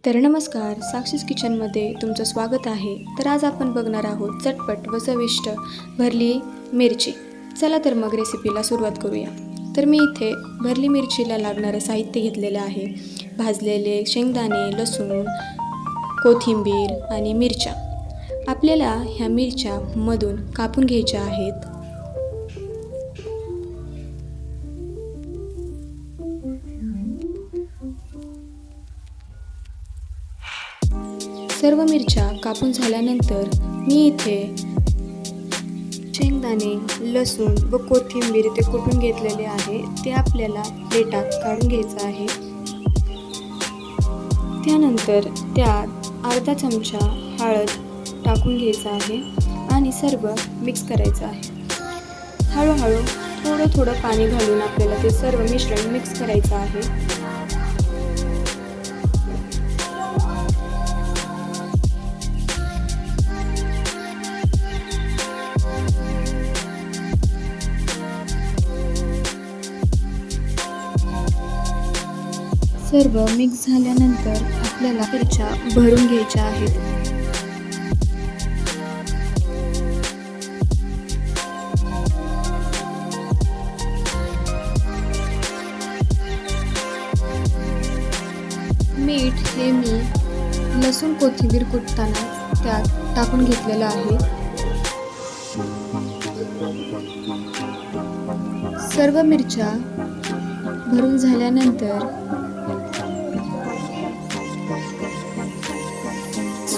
तर नमस्कार, साक्षीज किचनमध्ये तुमचं स्वागत आहे. तर आज आपण बघणार आहोत चटपट व चविष्ट भरली मिरची. चला तर मग रेसिपीला सुरुवात करूया. तर मी इथे भरली मिरचीला लागणारं साहित्य घेतलेलं आहे. भाजलेले शेंगदाणे, लसूण, कोथिंबीर आणि मिरच्या. आपल्याला ह्या मिरच्या मधून कापून घ्यायच्या आहेत. सर्व मिरच्या कापून झाल्यानंतर मी इथे शेंगदाणे, लसूण व कोथिंबीर ते कुटून घेतलेले आहे. ते आपल्याला प्लेटात काढून घ्यायचं आहे. त्यानंतर त्यात अर्धा चमचा हळद टाकून घ्यायचा आहे आणि सर्व मिक्स करायचं आहे. हळूहळू थोडं पाणी घालून आपल्याला ते सर्व मिश्रण मिक्स करायचं आहे. सर्व मिक्स झाल्यानंतर आपल्याला मिरच्या भरून घ्यायच्या आहेत. मीठ हे मी लसूण कोथिंबीर कुटताना त्यात टाकून घेतलेलं आहे. सर्व मिरच्या भरून झाल्यानंतर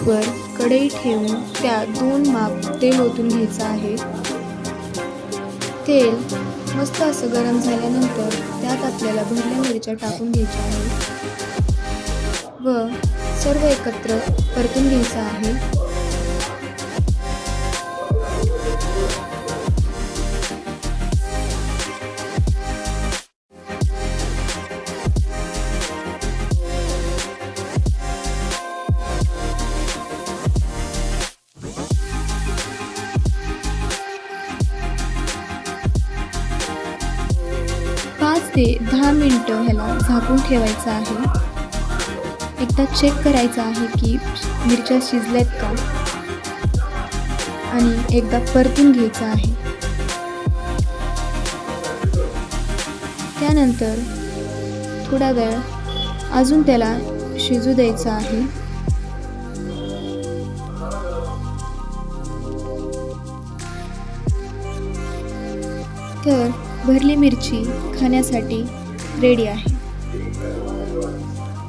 वर कढई ठेवून त्यात 2 माप तेल ओतून घ्यायचं आहे. तेल मस्त असं गरम झाल्यानंतर त्यात आपल्याला भरल्या मिरच्या टाकून घ्यायच्या आहेत व सर्व एकत्र परतून घ्यायचं आहे. 5 ते 10 मिनिटं ह्याला झाकून ठेवायचं आहे. एकदा चेक करायचं आहे की मिरच्या शिजल्यात का आणि एकदा परतून घ्यायचं आहे. त्यानंतर थोडा वेळ अजून त्याला शिजू द्यायचं आहे. तर भरली मिरची खाण्यासाठी रेडी आहे.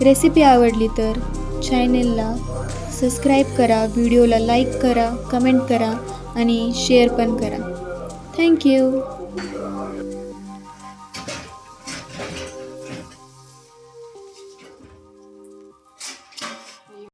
रेसिपी आवडली तर चॅनेलला सबस्क्राईब करा, व्हिडिओला लाईक करा, कमेंट करा आणि शेअर पण करा. थँक्यू.